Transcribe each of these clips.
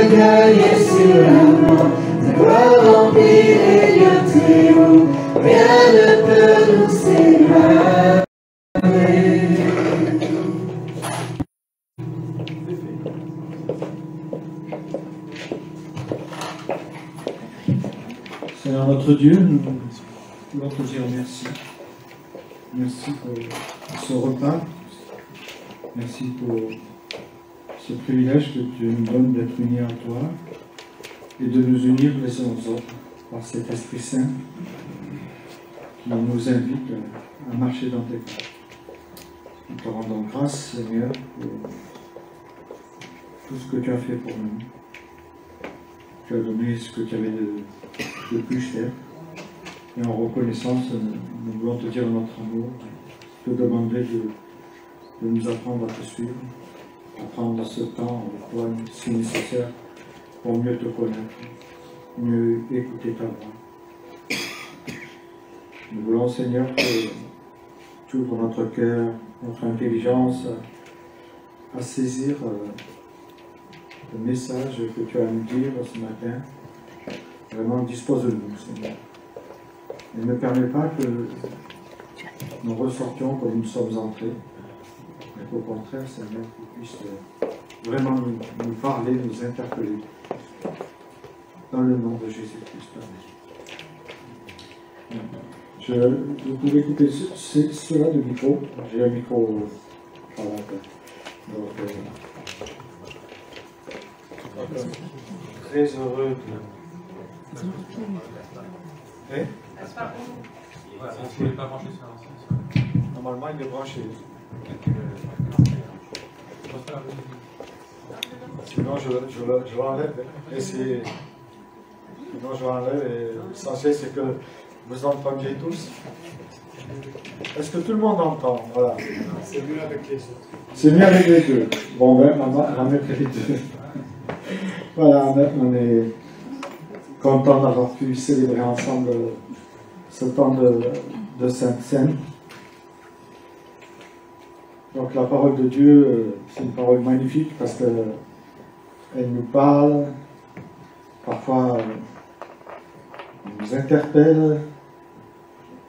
gagné sur la mort, ta gloire remplit les lieux très hauts, rien ne peut nous séparer. Seigneur notre Dieu, nous voulons te dire merci. Merci pour ce repas. Merci pour ce privilège que tu nous donnes d'être unis à toi et de nous unir les uns aux autres par cet Esprit Saint qui nous invite à marcher dans tes pas. Nous te rendons grâce, Seigneur, pour tout ce que tu as fait pour nous. Tu as donné ce que tu avais de plus cher. Et en reconnaissance, nous voulons te dire notre amour, te demander de nous apprendre à te suivre, à prendre ce temps avec toi si nécessaire pour mieux te connaître, mieux écouter ta voix. Nous voulons, Seigneur, que tu ouvres notre cœur, notre intelligence à saisir le message que tu as à nous dire ce matin. Vraiment, dispose de nous, Seigneur. Et ne permets pas que nous ressortions comme nous sommes entrés, mais qu'au contraire, Seigneur, tu puisses vraiment nous parler, nous interpeller. Dans le nom de Jésus-Christ. Vous pouvez couper cela de micro. J'ai un micro à la tête. Donc, très heureux de... Eh? Normalement, il est branché. Sinon, je l'enlève. Sinon, je l'enlève. Et l'essentiel, c'est que vous entendiez tous. Est-ce que tout le monde entend? Voilà. C'est mieux avec les autres. C'est mieux avec les deux. Bon, ben, on va mettre les deux. Voilà, on est content d'avoir pu célébrer ensemble ce temps de Sainte Seine. Donc la parole de Dieu, c'est une parole magnifique parce qu'elle nous parle, parfois elle nous interpelle,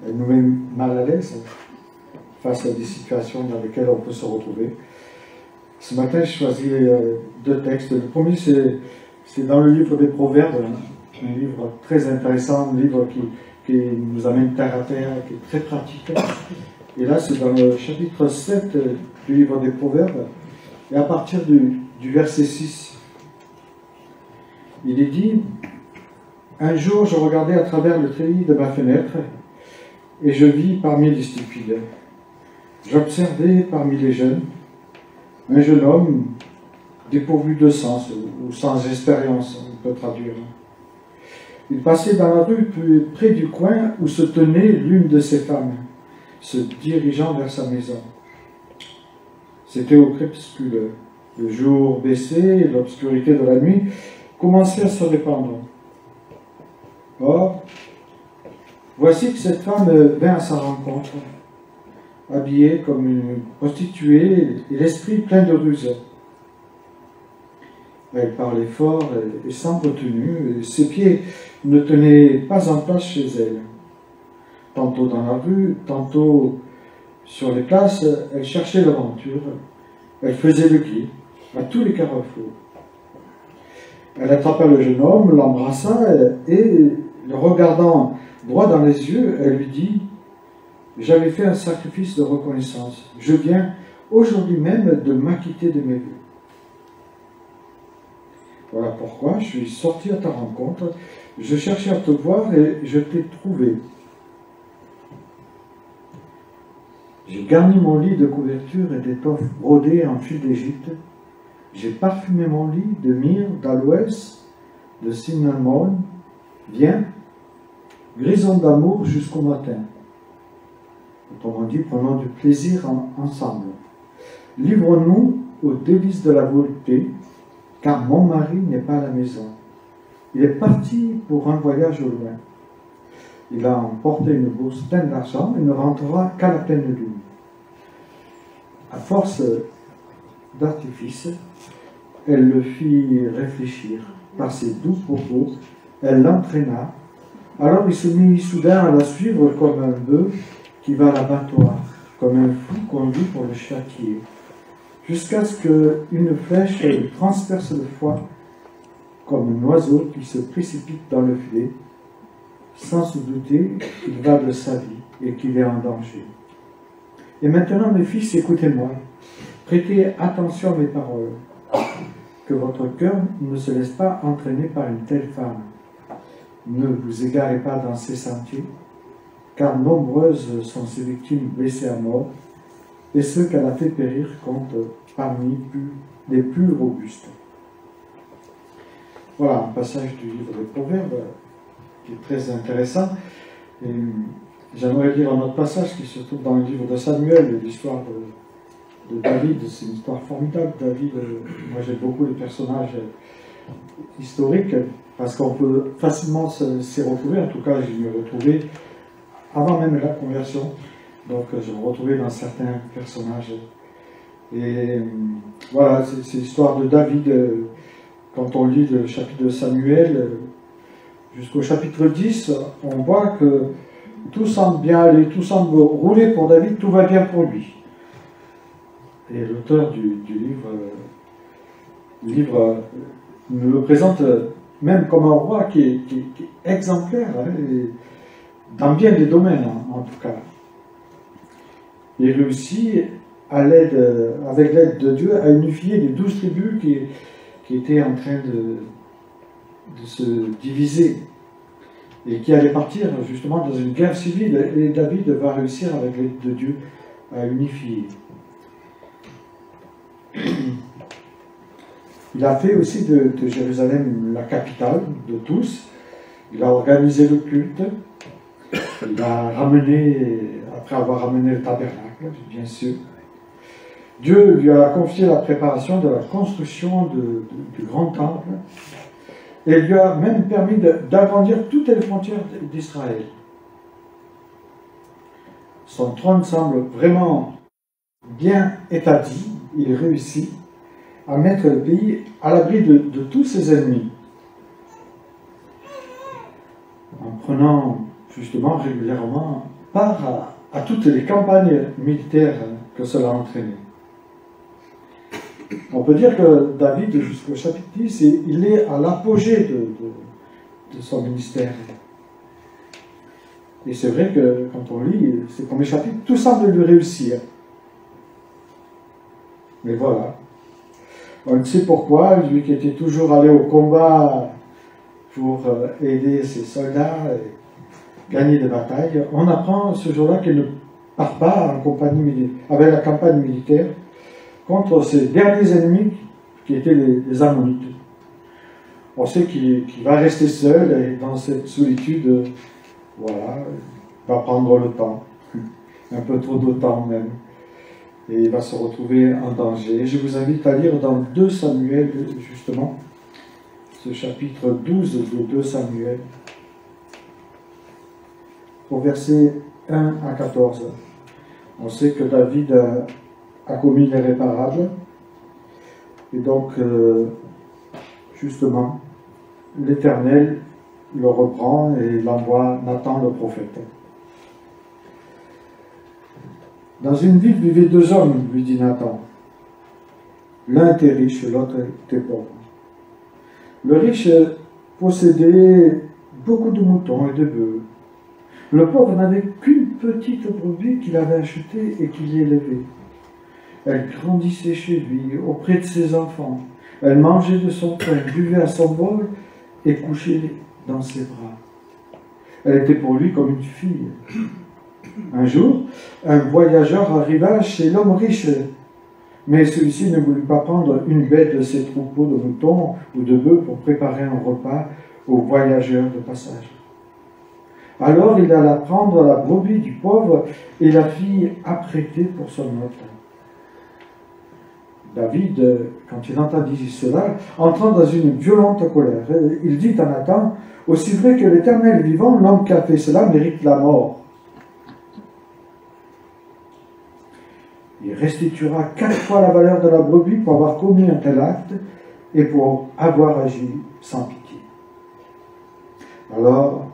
elle nous met mal à l'aise face à des situations dans lesquelles on peut se retrouver. Ce matin, j'ai choisi deux textes. Le premier, c'est dans le livre des Proverbes, un livre très intéressant, un livre qui nous amène terre à terre, qui est très pratique. Et là, c'est dans le chapitre 7 du livre des Proverbes, et à partir du verset 6, il est dit « Un jour, je regardais à travers le treillis de ma fenêtre, et je vis parmi les stupides. J'observais parmi les jeunes un jeune homme dépourvu de sens, ou sans expérience, on peut traduire. Il passait dans la rue près du coin où se tenait l'une de ses femmes, se dirigeant vers sa maison. C'était au crépuscule. Le jour baissait et l'obscurité de la nuit commençait à se répandre. Or, voici que cette femme vint à sa rencontre, habillée comme une prostituée et l'esprit plein de ruse. Elle parlait fort et sans retenue, et ses pieds ne tenaient pas en place chez elle. Tantôt dans la rue, tantôt sur les places, elle cherchait l'aventure. Elle faisait le guet à tous les carrefours. Elle attrapa le jeune homme, l'embrassa et, le regardant droit dans les yeux, elle lui dit « J'avais fait un sacrifice de reconnaissance. Je viens aujourd'hui même de m'acquitter de mes vœux. Voilà pourquoi je suis sorti à ta rencontre. Je cherchais à te voir et je t'ai trouvé. J'ai garni mon lit de couverture et d'étoffes brodées en fil d'Égypte. J'ai parfumé mon lit de myrrhe, d'aloès, de cinnamon. Viens, grisons d'amour jusqu'au matin. » Autrement dit, prenons du plaisir ensemble. Livrons-nous aux délices de la volupté, car mon mari n'est pas à la maison. Il est parti pour un voyage au loin. Il a emporté une bourse pleine d'argent et ne rentrera qu'à la pleine lune. À force d'artifice, elle le fit réfléchir. Par ses doux propos, elle l'entraîna. Alors il se mit soudain à la suivre comme un bœuf qui va à l'abattoir, comme un fou conduit pour le châtier, jusqu'à ce qu'une flèche lui transperce le foie, comme un oiseau qui se précipite dans le filet, sans se douter qu'il va de sa vie et qu'il est en danger. Et maintenant, mes fils, écoutez-moi, prêtez attention à mes paroles, que votre cœur ne se laisse pas entraîner par une telle femme. Ne vous égarez pas dans ses sentiers, car nombreuses sont ses victimes blessées à mort, et ceux qu'elle a fait périr comptent parmi les plus robustes. Voilà un passage du livre des Proverbes qui est très intéressant. Et j'aimerais lire un autre passage qui se trouve dans le livre de Samuel, l'histoire de David. C'est une histoire formidable. David, moi j'aime beaucoup les personnages historiques parce qu'on peut facilement s'y retrouver. En tout cas, je me retrouvais avant même la conversion. Donc je me retrouvais dans certains personnages. Et voilà, c'est l'histoire de David. Quand on lit le chapitre de Samuel jusqu'au chapitre 10, on voit que tout semble bien aller, tout semble rouler pour David, tout va bien pour lui. Et l'auteur du livre nous le présente même comme un roi qui est exemplaire, hein, dans bien des domaines en tout cas. Il réussit, avec l'aide de Dieu, à unifier les 12 tribus qui étaient en train de se diviser et qui allaient partir justement dans une guerre civile, et David va réussir avec l'aide de Dieu à unifier. Il a fait aussi de Jérusalem la capitale de tous. Il a organisé le culte. Il a ramené, après avoir ramené le tabernacle, bien sûr. Dieu lui a confié la préparation de la construction du grand temple et lui a même permis d'agrandir toutes les frontières d'Israël. Son trône semble vraiment bien établi. Il réussit à mettre le pays à l'abri de tous ses ennemis, en prenant justement régulièrement part à toutes les campagnes militaires que cela a entraîné. On peut dire que David, jusqu'au chapitre 10, il est à l'apogée de son ministère. Et c'est vrai que quand on lit ces premiers chapitres, tout semble lui réussir. Mais voilà. On ne sait pourquoi, lui qui était toujours allé au combat pour aider ses soldats et gagner des batailles, on apprend ce jour-là qu'il ne part pas en compagnie avec la campagne militaire contre ses derniers ennemis qui étaient les Ammonites. On sait qu'il va rester seul et dans cette solitude, voilà, il va prendre le temps, un peu trop de temps même, et il va se retrouver en danger. Je vous invite à lire dans 2 Samuel, justement, ce chapitre 12 de 2 Samuel, au verset 1 à 14. On sait que David a commis l'irréparable, et donc, justement, l'Éternel le reprend et l'envoie Nathan le prophète. Dans une ville vivaient 2 hommes, lui dit Nathan. L'un était riche, l'autre était pauvre. Le riche possédait beaucoup de moutons et de bœufs. Le pauvre n'avait qu'une petite brebis qu'il avait achetée et qu'il élevait. Elle grandissait chez lui, auprès de ses enfants. Elle mangeait de son pain, buvait à son bol et couchait dans ses bras. Elle était pour lui comme une fille. Un jour, un voyageur arriva chez l'homme riche, mais celui-ci ne voulut pas prendre une bête de ses troupeaux de moutons ou de bœufs pour préparer un repas aux voyageurs de passage. Alors il alla prendre la brebis du pauvre et la fit apprêter pour son hôte. David, quand il entendit cela, entra dans une violente colère. Il dit à Nathan, « Aussi vrai que l'Éternel est vivant, l'homme qui a fait cela mérite la mort. » Il restituera 4 fois la valeur de la brebis pour avoir commis un tel acte, et pour avoir agi sans pitié. Alors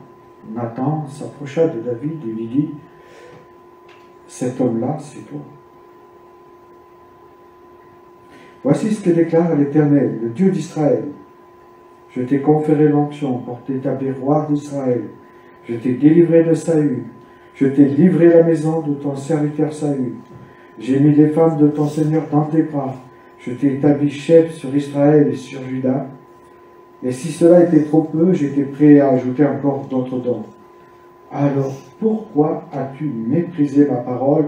Nathan s'approcha de David et lui dit, cet homme-là, c'est toi. Voici ce que déclare l'Éternel, le Dieu d'Israël. Je t'ai conféré l'onction pour t'établir roi d'Israël. Je t'ai délivré de Saül. Je t'ai livré la maison de ton serviteur Saül. J'ai mis les femmes de ton Seigneur dans tes bras. Je t'ai établi chef sur Israël et sur Juda. Et si cela était trop peu, j'étais prêt à ajouter encore d'autres dons. Alors, pourquoi as-tu méprisé ma parole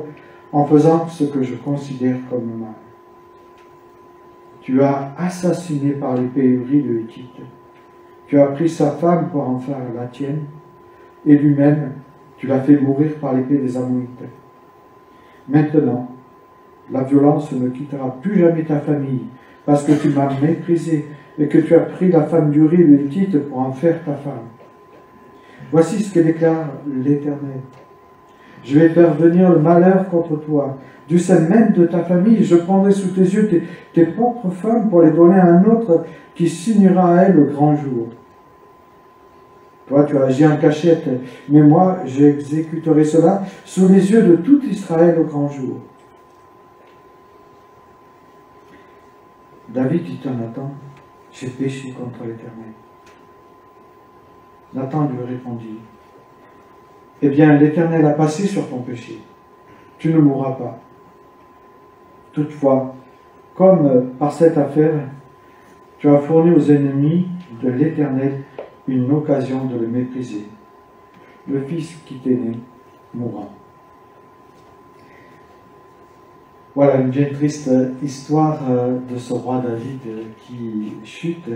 en faisant ce que je considère comme mal? Tu as assassiné par l'épée Uri le Hittite. Tu as pris sa femme pour en faire la tienne, et lui-même, tu l'as fait mourir par l'épée des Ammonites. Maintenant, la violence ne quittera plus jamais ta famille, parce que tu m'as méprisé, et que tu as pris la femme d'Uri le Hittite pour en faire ta femme. Voici ce que déclare l'Éternel. Je vais faire venir le malheur contre toi. Du sein même de ta famille, je prendrai sous tes yeux tes propres femmes pour les donner à un autre qui signera à elles le grand jour. Toi, tu as agi en cachette, mais moi, j'exécuterai cela sous les yeux de tout Israël au grand jour. David dit à Nathan, j'ai péché contre l'Éternel. Nathan lui répondit, eh bien, l'Éternel a passé sur ton péché. Tu ne mourras pas. Toutefois, comme par cette affaire, tu as fourni aux ennemis de l'Éternel une occasion de le mépriser. Le fils qui t'est né mourra. Voilà une bien triste histoire de ce roi David qui chute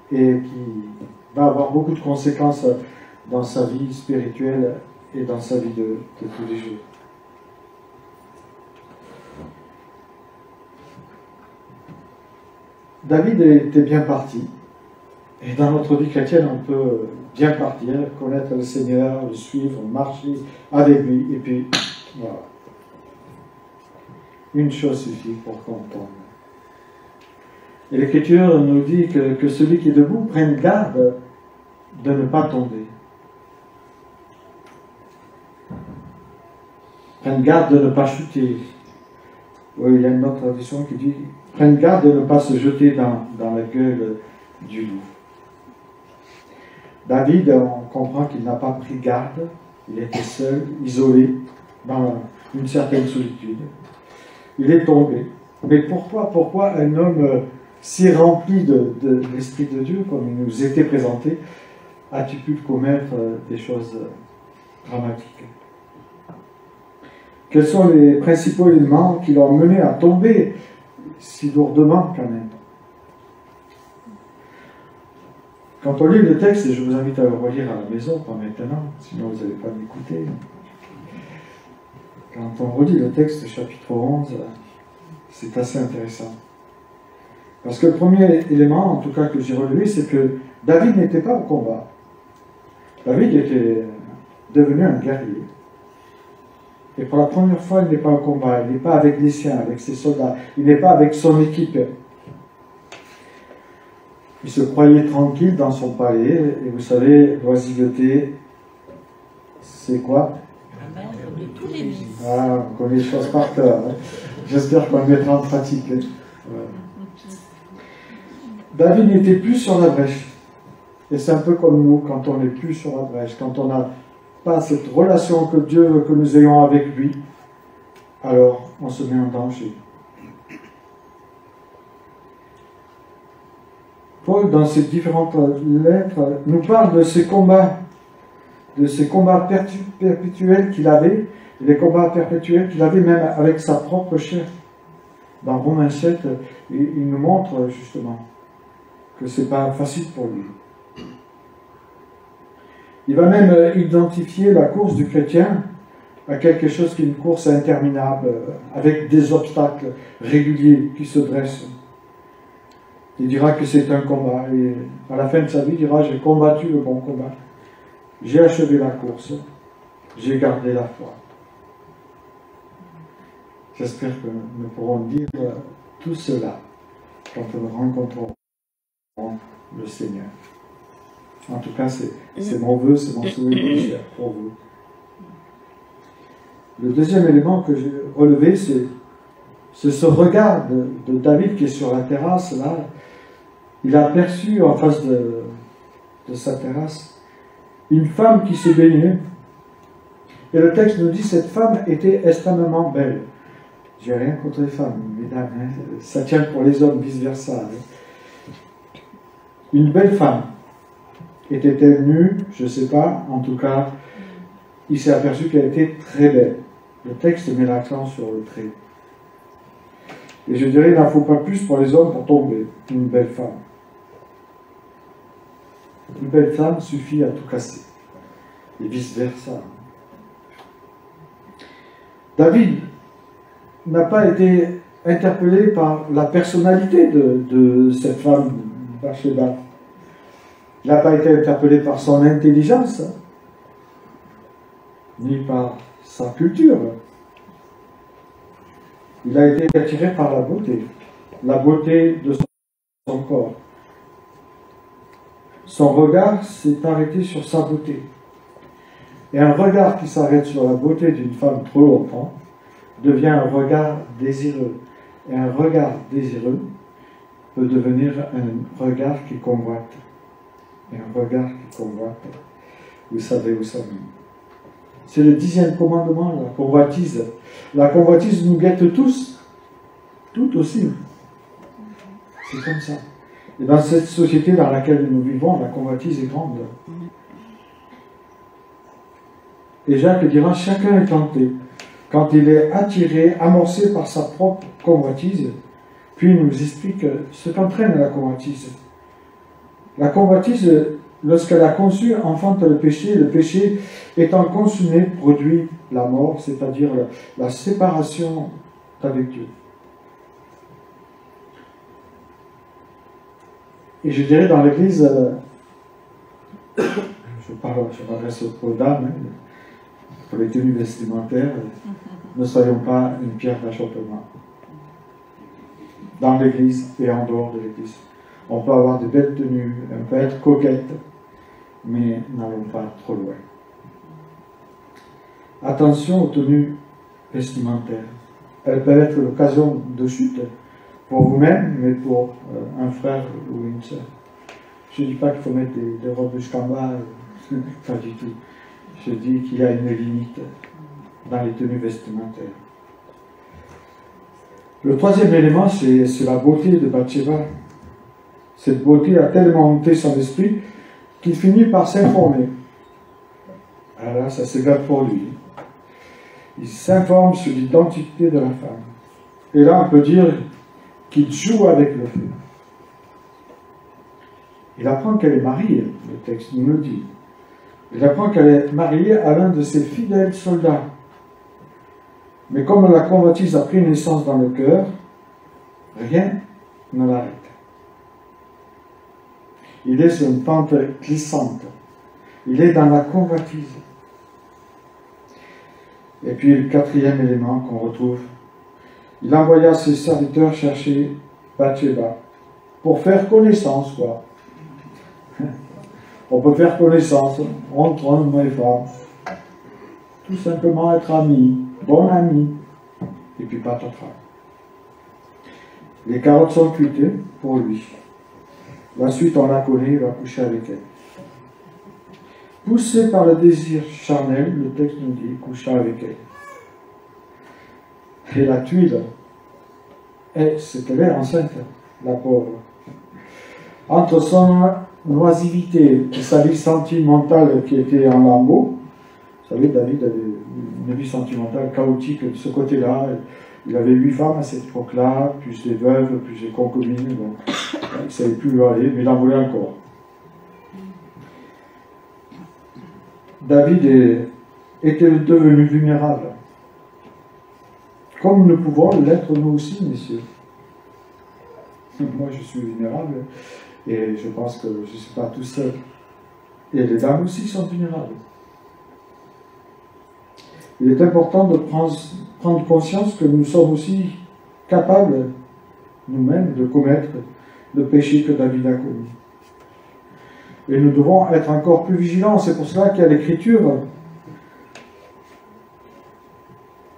et qui va avoir beaucoup de conséquences dans sa vie spirituelle et dans sa vie de tous les jours. David était bien parti. Et dans notre vie chrétienne, on peut bien partir, connaître le Seigneur, le suivre, marcher avec lui, et puis voilà. Une chose suffit pour qu'on tombe. Et l'Écriture nous dit que celui qui est debout prenne garde de ne pas tomber. Prenne garde de ne pas chuter. Oui, il y a une autre traduction qui dit prenne garde de ne pas se jeter dans la gueule du loup. David, on comprend qu'il n'a pas pris garde, il était seul, isolé, dans une certaine solitude. Il est tombé. Mais pourquoi un homme si rempli de l'Esprit de Dieu, comme il nous était présenté, a-t-il pu commettre des choses dramatiques? Quels sont les principaux éléments qui l'ont mené à tomber si lourdement quand même? Quand on lit le texte, et je vous invite à le relire à la maison, pas maintenant, sinon vous n'allez pas m'écouter. Quand on relit le texte, chapitre 11, c'est assez intéressant. Parce que le premier élément, en tout cas que j'ai relevé, c'est que David n'était pas au combat. David était devenu un guerrier. Et pour la première fois, il n'est pas au combat, il n'est pas avec les siens, avec ses soldats, il n'est pas avec son équipe. Il se croyait tranquille dans son palais, et vous savez, l'oisiveté, c'est quoi? La mère de tous les vies. Ah, on connaît les choses par cœur. Hein. J'espère qu'on le mettra en pratique. Ouais. David n'était plus sur la brèche. Et c'est un peu comme nous, quand on n'est plus sur la brèche, quand on n'a pas cette relation que Dieu veut que nous ayons avec lui, alors on se met en danger. Paul, dans ses différentes lettres, nous parle de ces combats perpétuels qu'il avait, les combats perpétuels qu'il avait même avec sa propre chair. Dans Romains 7, il nous montre justement que ce n'est pas facile pour lui. Il va même identifier la course du chrétien à quelque chose qui est une course interminable, avec des obstacles réguliers qui se dressent. Il dira que c'est un combat, et à la fin de sa vie, il dira « J'ai combattu le bon combat, j'ai achevé la course, j'ai gardé la foi ». J'espère que nous pourrons dire tout cela quand nous rencontrons le Seigneur. En tout cas, c'est mon vœu, c'est mon souhait pour vous. Le deuxième élément que j'ai relevé, c'est ce regard de David qui est sur la terrasse, là. Il a aperçu en face de sa terrasse une femme qui se baignait. Et le texte nous dit que cette femme était extrêmement belle. J'ai rien contre les femmes, mesdames, hein. Ça tient pour les hommes, vice-versa. Hein. Une belle femme. Était-elle nue? Je ne sais pas. En tout cas, il s'est aperçu qu'elle était très belle. Le texte met l'accent sur le trait. Et je dirais, il n'en faut pas plus pour les hommes pour tomber. Une belle femme. Une belle femme suffit à tout casser. Et vice-versa. David n'a pas été interpellé par la personnalité de cette femme, Bathsheba. Il n'a pas été interpellé par son intelligence, ni par sa culture. Il a été attiré par la beauté de son corps. Son regard s'est arrêté sur sa beauté. Et un regard qui s'arrête sur la beauté d'une femme trop longtemps devient un regard désireux. Et un regard désireux peut devenir un regard qui convoite. Et un regard qui convoite, vous savez où ça mène. C'est le 10e commandement, la convoitise. La convoitise nous guette tous, toutes aussi. C'est comme ça. Et dans cette société dans laquelle nous vivons, la convoitise est grande. Et Jacques dira, chacun est tenté. Quand il est attiré, amorcé par sa propre convoitise, puis il nous explique ce qu'entraîne la convoitise. La convoitise, lorsqu'elle a conçu, enfante le péché. Le péché, étant consumé, produit la mort, c'est-à-dire la séparation d'avec Dieu. Et je dirais dans l'Église, je m'adresse aux dames, hein, pour les tenues vestimentaires, ne soyons pas une pierre d'achoppement. Dans l'Église et en dehors de l'Église. On peut avoir de belles tenues, on peut être coquette, mais n'allons pas trop loin. Attention aux tenues vestimentaires. Elles peuvent être l'occasion de chute pour vous-même, mais pour un frère ou une sœur. Je ne dis pas qu'il faut mettre des robes jusqu'en bas, pas du tout. Je dis qu'il y a une limite dans les tenues vestimentaires. Le troisième élément, c'est la beauté de Bathsheba. Cette beauté a tellement hanté son esprit qu'il finit par s'informer. Alors là, ça s'égale pour lui. Il s'informe sur l'identité de la femme. Et là, on peut dire qu'il joue avec le feu. Il apprend qu'elle est mariée, le texte nous le dit. Il apprend qu'elle est mariée à l'un de ses fidèles soldats. Mais comme la convoitise a pris naissance dans le cœur, rien ne l'arrête. Il est sur une pente glissante. Il est dans la convoitise. Et puis le quatrième élément qu'on retrouve, il envoya ses serviteurs chercher Bathsheba pour faire connaissance, quoi. On peut faire connaissance entre hommes et femmes. Tout simplement être amis, bon ami, et puis patatras. Les carottes sont cuites pour lui. La suite, on la connaît, il va coucher avec elle. Poussé par le désir charnel, le texte nous dit, coucha avec elle. Et la tuile, c'est qu'elle est enceinte, la pauvre. Entre son oisivité et sa vie sentimentale qui était en lambeaux, vous savez, David avait une vie sentimentale chaotique de ce côté-là. Il avait 8 femmes à cette époque-là, plus des veuves, plus des concubines. Donc, il ne savait plus où aller, mais il en voulait encore. David était devenu vulnérable. Comme nous pouvons l'être nous aussi, messieurs. Moi, je suis vulnérable et je pense que je ne suis pas tout seul. Et les dames aussi sont vulnérables. Il est important de prendre conscience que nous sommes aussi capables nous-mêmes de commettre le péché que David a commis. Et nous devons être encore plus vigilants. C'est pour cela qu'il y a l'Écriture.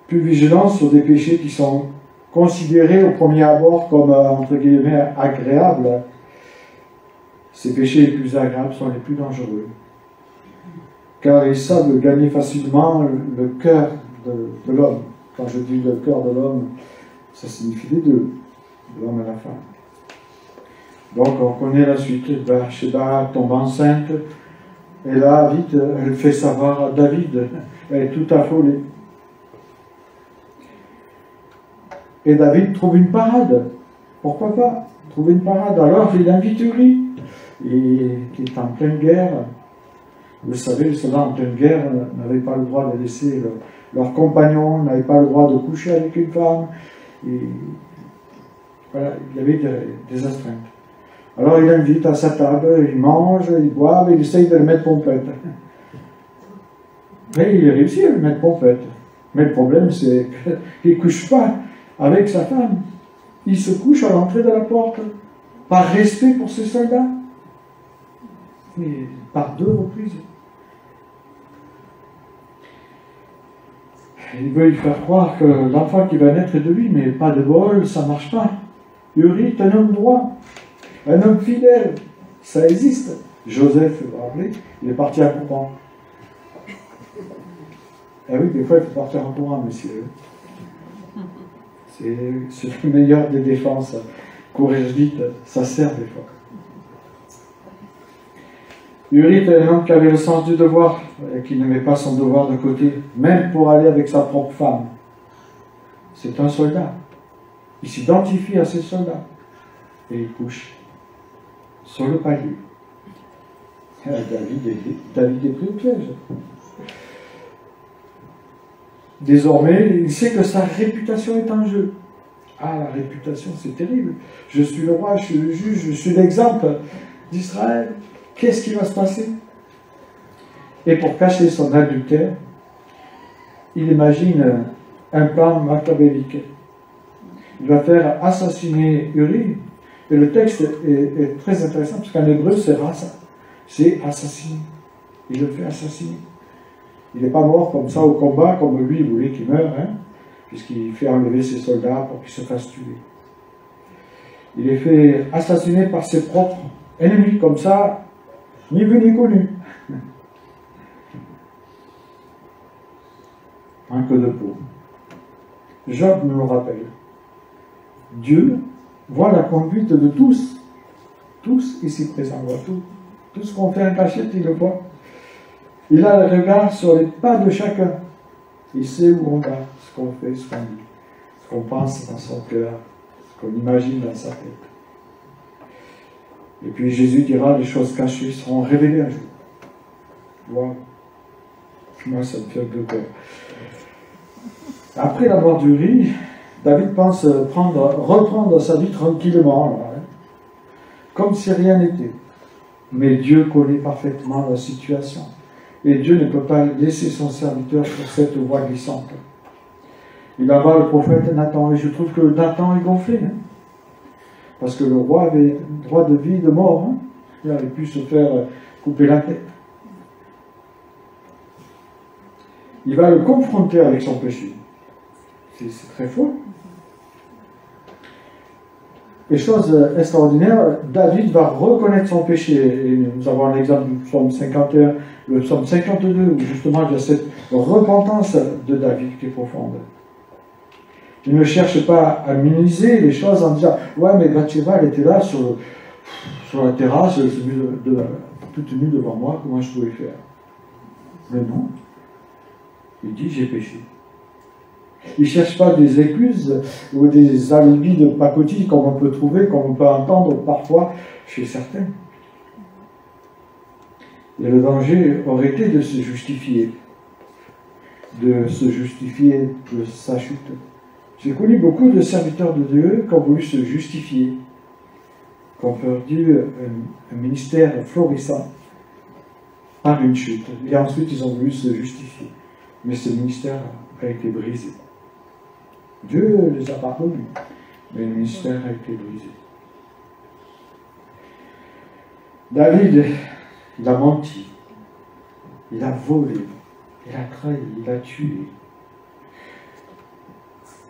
Plus vigilants sur des péchés qui sont considérés au premier abord comme, entre guillemets, agréables. Ces péchés les plus agréables sont les plus dangereux. Car ils savent gagner facilement le cœur de l'homme. Quand je dis le cœur de l'homme, ça signifie les deux, l'homme et la femme. Donc on connaît la suite. Bathsheba tombe enceinte, et là, vite, elle fait savoir à David. Elle est tout affolée. Et David trouve une parade. Pourquoi pas trouver une parade? Alors il invite Uri, qui est en pleine guerre. Vous savez, les soldats en pleine guerre n'avaient pas le droit de laisser leurs compagnons, n'avaient pas le droit de coucher avec une femme. Et voilà, il y avait des astreintes. Alors il invite à sa table, ils mangent, ils boivent, il essaye de le mettre pompette. Mais il réussit à le mettre pompette. Mais le problème, c'est qu'il ne couche pas avec sa femme. Il se couche à l'entrée de la porte, par respect pour ses soldats. Mais par 2 reprises. Il veut lui faire croire que l'enfant qui va naître est de lui, mais pas de bol, ça ne marche pas. Uri est un homme droit, un homme fidèle, ça existe. Joseph, vous vous rappelez, il est parti en courant. Eh oui, des fois il faut partir en courant, monsieur. C'est le meilleur des défenses. Courir vite, ça sert des fois. Uri était un homme qui avait le sens du devoir et qui ne met pas son devoir de côté, même pour aller avec sa propre femme. C'est un soldat. Il s'identifie à ses soldats et il couche sur le palier. David est pris au piège. Désormais, il sait que sa réputation est en jeu. Ah, la réputation, c'est terrible. Je suis le roi, je suis le juge, je suis l'exemple d'Israël. Qu'est-ce qui va se passer? Et pour cacher son adultère, il imagine un plan machiavélique. Il va faire assassiner Uri. Et le texte est très intéressant, parce qu'en hébreu, c'est rasa. C'est assassiner. Il le fait assassiner. Il n'est pas mort comme ça au combat, comme lui, il voulait qu'il meure, hein, puisqu'il fait enlever ses soldats pour qu'ils se fassent tuer. Il est fait assassiner par ses propres ennemis, comme ça, ni vu ni connu. Un peu de peau. Job nous le rappelle. Dieu voit la conduite de tous. Tous ici présents voient tout. Tout ce qu'on fait en cachette, il le voit. Il a le regard sur les pas de chacun. Il sait où on va, ce qu'on fait, ce qu'on dit, ce qu'on pense dans son cœur, ce qu'on imagine dans sa tête. Et puis Jésus dira, les choses cachées seront révélées un jour. Wow. Moi, ça me fait un peu peur. Après la mort d'Uri, David pense reprendre sa vie tranquillement, là, hein, comme si rien n'était. Mais Dieu connaît parfaitement la situation. Et Dieu ne peut pas laisser son serviteur sur cette voie glissante. Il envoie le prophète Nathan, et je trouve que Nathan est gonflé. Hein, parce que le roi avait droit de vie et de mort. Hein, il aurait pu se faire couper la tête. Il va le confronter avec son péché. C'est très faux. Et chose extraordinaire, David va reconnaître son péché. Et nous avons un exemple du psaume 51, le psaume 52, où justement il y a cette repentance de David qui est profonde. Il ne cherche pas à minimiser les choses en disant « Ouais, mais Bathsheba, elle était là sur la terrasse, toute nue devant moi, comment je pouvais faire ?» Mais non. Il dit « J'ai péché ». Il ne cherche pas des excuses ou des alibis de pacotille comme on peut trouver, comme on peut entendre parfois chez certains. Et le danger aurait été de se justifier de sa chute. J'ai connu beaucoup de serviteurs de Dieu qui ont voulu se justifier, qui ont perdu un ministère florissant par une chute. Et ensuite, ils ont voulu se justifier. Mais ce ministère a été brisé. Dieu les a pardonnés. Mais le mystère a été brisé. David, il a menti, il a volé, il a trahi, il a tué.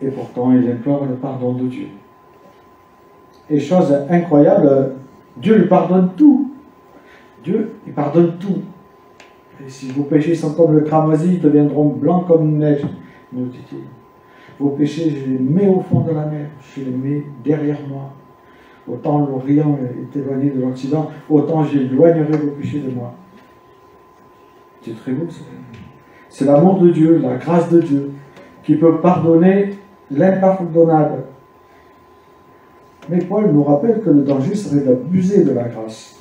Et pourtant, il implore le pardon de Dieu. Et chose incroyable, Dieu lui pardonne tout. Dieu, il pardonne tout. Et si vos péchés sont comme le cramoisi, ils deviendront blancs comme une neige, nous dit-il. Vos péchés, je les mets au fond de la mer, je les mets derrière moi. Autant l'Orient est éloigné de l'Occident, autant j'éloignerai vos péchés de moi. C'est très beau, ça. C'est l'amour de Dieu, la grâce de Dieu, qui peut pardonner l'impardonnable. Mais Paul nous rappelle que le danger serait d'abuser de la grâce,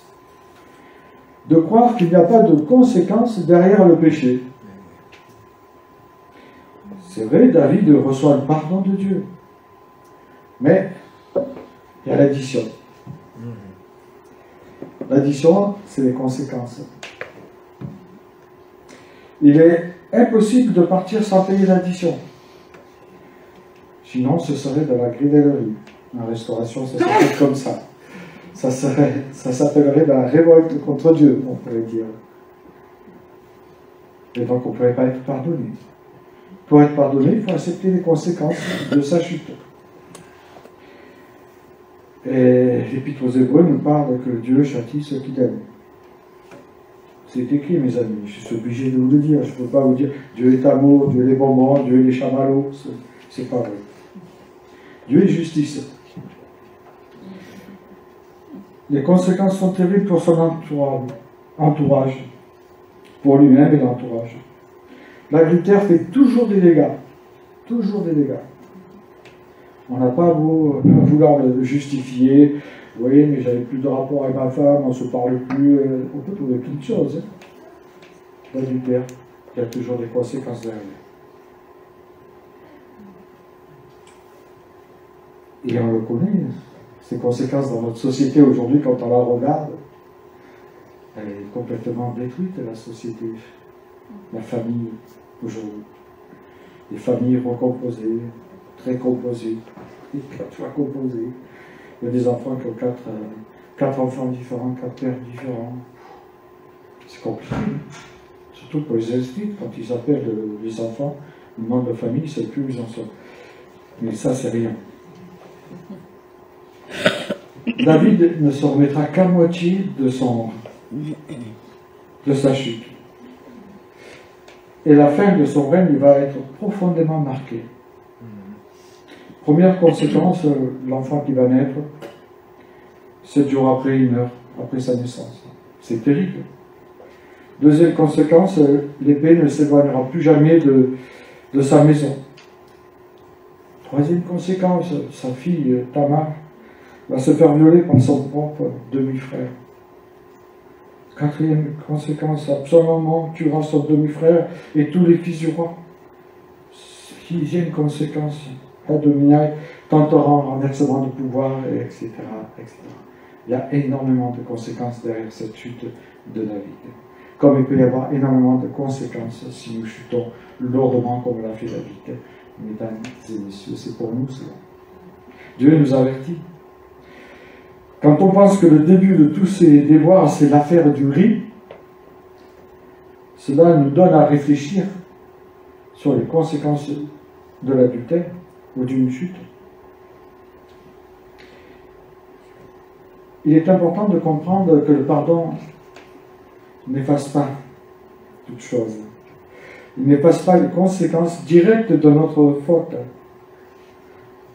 de croire qu'il n'y a pas de conséquences derrière le péché. C'est vrai, David reçoit le pardon de Dieu, mais il y a l'addition. L'addition, c'est les conséquences. Il est impossible de partir sans payer l'addition. Sinon, ce serait de la grivellerie. En restauration, ça s'appelle comme ça. Ça s'appellerait de la révolte contre Dieu, on pourrait dire. Et donc, on ne pourrait pas être pardonné. Pour être pardonné, il faut accepter les conséquences de sa chute. Et l'Épître aux Hébreux nous parle que Dieu châtie ceux qui l'aiment. C'est écrit, mes amis, je suis obligé de vous le dire. Je ne peux pas vous dire Dieu est amour, Dieu est bonbon, Dieu est les chamallows. C'est pas vrai. Dieu est justice. Les conséquences sont terribles pour son entourage, pour lui-même et l'entourage. L'adultère fait toujours des dégâts. Toujours des dégâts. On n'a pas à vouloir le justifier. Oui, mais j'avais plus de rapport avec ma femme, on ne se parle plus. On peut trouver plein de choses. Hein. L'adultère, il y a toujours des conséquences derrière. Et on le connaît, ces conséquences dans notre société aujourd'hui, quand on la regarde, elle est complètement détruite, la société, la famille aujourd'hui. Les familles recomposées, très composées, et 4 fois composées. Il y a des enfants qui ont 4 enfants différents, 4 pères différents. C'est compliqué. Surtout pour les inscrits, quand ils appellent les enfants, le nom de famille, ils ne savent plus où ils en sont. Mais ça, c'est rien. David ne se remettra qu'à moitié de sa chute. Et la fin de son règne va être profondément marquée. Première conséquence, l'enfant qui va naître, 7 jours après, il meurt, après sa naissance. C'est terrible. Deuxième conséquence, l'épée ne s'éloignera plus jamais de sa maison. Troisième conséquence, sa fille, Tamar, va se faire violer par son propre demi-frère. Quatrième conséquence, Absalom tuera son demi-frère et tous les fils du roi. Sixième conséquence, Adonai tentera un renversement de pouvoir, etc., etc. Il y a énormément de conséquences derrière cette chute de David. Comme il peut y avoir énormément de conséquences si nous chutons lourdement comme l'a fait David. Mesdames et messieurs, c'est pour nous cela. Dieu nous avertit. Quand on pense que le début de tous ces déboires, c'est l'affaire du riz, cela nous donne à réfléchir sur les conséquences de l'adultère ou d'une chute. Il est important de comprendre que le pardon n'efface pas toute chose. Il n'efface pas les conséquences directes de notre faute.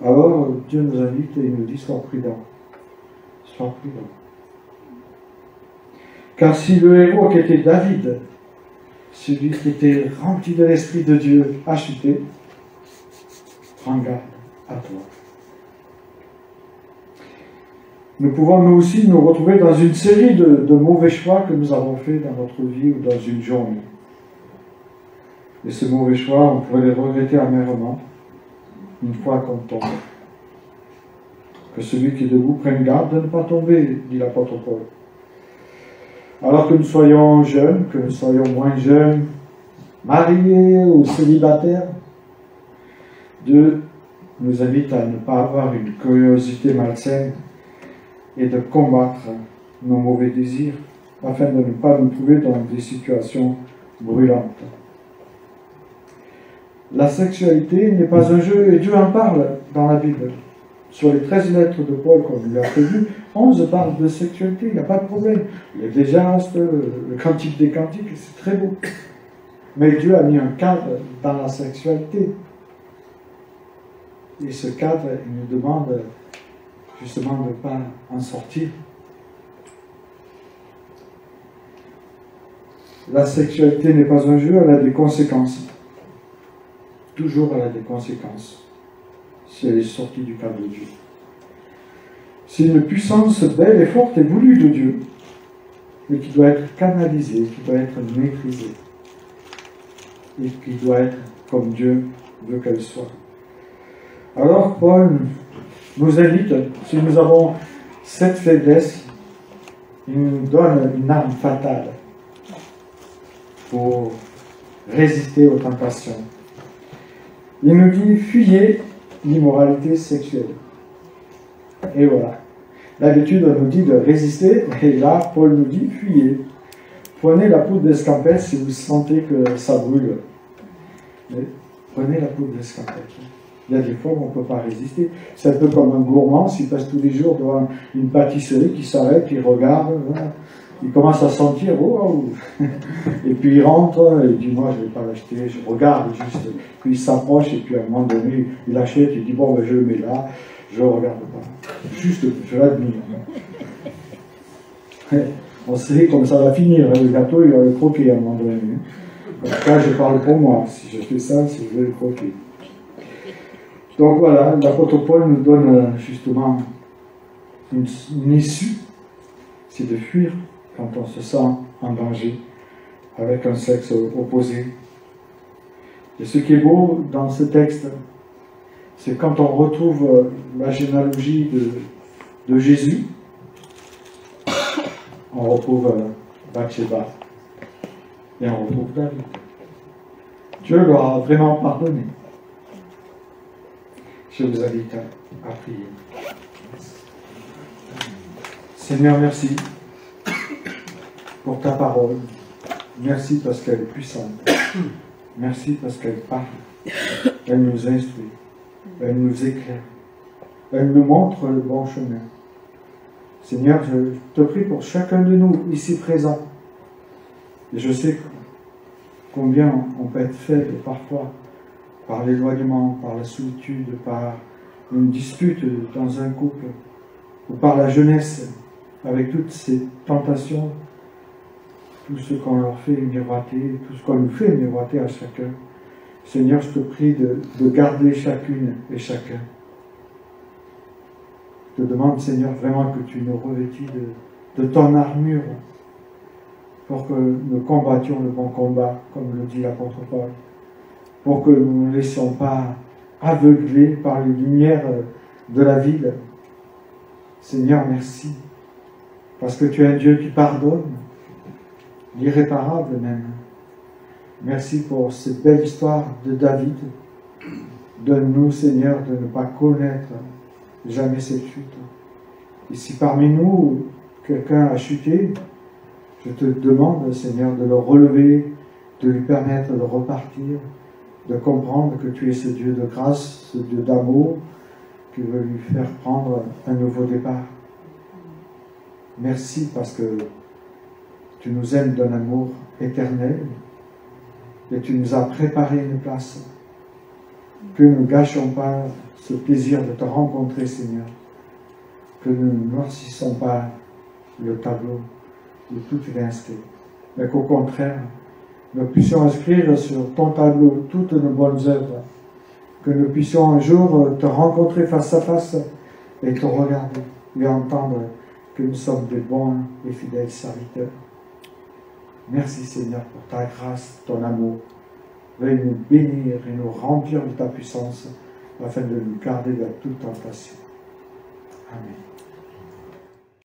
Alors, Dieu nous invite et il nous dit, sois prudent. Sois prudent. Car si le héros qui était David, celui qui était rempli de l'Esprit de Dieu, a chuté, prends garde à toi. Nous pouvons nous aussi nous retrouver dans une série de mauvais choix que nous avons faits dans notre vie ou dans une journée. Et ces mauvais choix, on pourrait les regretter amèrement une fois qu'on tombe. Que celui qui est debout prenne garde de ne pas tomber, dit l'apôtre Paul. Alors que nous soyons jeunes, que nous soyons moins jeunes, mariés ou célibataires, Dieu nous invite à ne pas avoir une curiosité malsaine et de combattre nos mauvais désirs afin de ne pas nous trouver dans des situations brûlantes. La sexualité n'est pas un jeu et Dieu en parle dans la Bible. Sur les 13 lettres de Paul, comme il l'a prévu, 11 parlent de sexualité, il n'y a pas de problème. L'Ecclésiaste, le Cantique des Cantiques, c'est très beau. Mais Dieu a mis un cadre dans la sexualité. Et ce cadre, il nous demande justement de ne pas en sortir. La sexualité n'est pas un jeu, elle a des conséquences. Toujours elle a des conséquences. Si elle est sortie du cadre de Dieu. C'est une puissance belle et forte et voulue de Dieu, mais qui doit être canalisée, qui doit être maîtrisée, et qui doit être comme Dieu veut qu'elle soit. Alors Paul nous invite, si nous avons cette faiblesse, il nous donne une arme fatale pour résister aux tentations. Il nous dit, fuyez l'immoralité sexuelle. Et voilà. D'habitude, on nous dit de résister, et là, Paul nous dit, fuyez. Prenez la poudre d'escampette si vous sentez que ça brûle. Mais prenez la poudre d'escampette. Il y a des fois où on ne peut pas résister. C'est un peu comme un gourmand, s'il passe tous les jours devant une pâtisserie, qui s'arrête, il regarde, voilà. Il commence à sentir, oh, et puis il rentre, et il dit, moi je ne vais pas l'acheter, je regarde juste, puis il s'approche, et puis à un moment donné, il achète, il dit, bon, ben, je le mets là, je ne regarde pas, juste, je l'admire. On sait comme ça va finir, le gâteau, il va le croquer à un moment donné. En tout cas, je parle pour moi, si je fais ça, c'est que je vais le croquer. Donc voilà, l'apôtre Paul nous donne justement une issue, c'est de fuir quand on se sent en danger avec un sexe opposé. Et ce qui est beau dans ce texte, c'est quand on retrouve la généalogie de Jésus, on retrouve Bathsheba et on retrouve David. Dieu leur a vraiment pardonné. Je vous invite à prier. Seigneur, merci pour ta parole. Merci parce qu'elle est puissante. Merci parce qu'elle parle. Elle nous instruit. Elle nous éclaire. Elle nous montre le bon chemin. Seigneur, je te prie pour chacun de nous ici présents. Et je sais combien on peut être faible parfois par l'éloignement, par la solitude, par une dispute dans un couple, ou par la jeunesse, avec toutes ces tentations, tout ce qu'on leur fait miroiter, tout ce qu'on nous fait miroiter à chacun. Seigneur, je te prie de garder chacune et chacun. Je te demande, Seigneur, vraiment que tu nous revêtis de ton armure pour que nous combattions le bon combat, comme le dit l'apôtre Paul, pour que nous ne laissions pas aveugler par les lumières de la ville. Seigneur, merci, parce que tu es un Dieu qui pardonne, l'irréparable même. Merci pour cette belle histoire de David. Donne-nous, Seigneur, de ne pas connaître jamais cette chute. Et si parmi nous, quelqu'un a chuté, je te demande, Seigneur, de le relever, de lui permettre de repartir, de comprendre que tu es ce Dieu de grâce, ce Dieu d'amour, qui veut lui faire prendre un nouveau départ. Merci parce que tu nous aimes d'un amour éternel et tu nous as préparé une place. Que nous ne gâchons pas ce plaisir de te rencontrer, Seigneur. Que nous ne noircissons pas le tableau de tout l'instant, mais qu'au contraire, nous puissions inscrire sur ton tableau toutes nos bonnes œuvres, que nous puissions un jour te rencontrer face à face et te regarder et entendre que nous sommes des bons et fidèles serviteurs. Merci Seigneur pour ta grâce, ton amour. Veuille nous bénir et nous remplir de ta puissance afin de nous garder de toute tentation. Amen.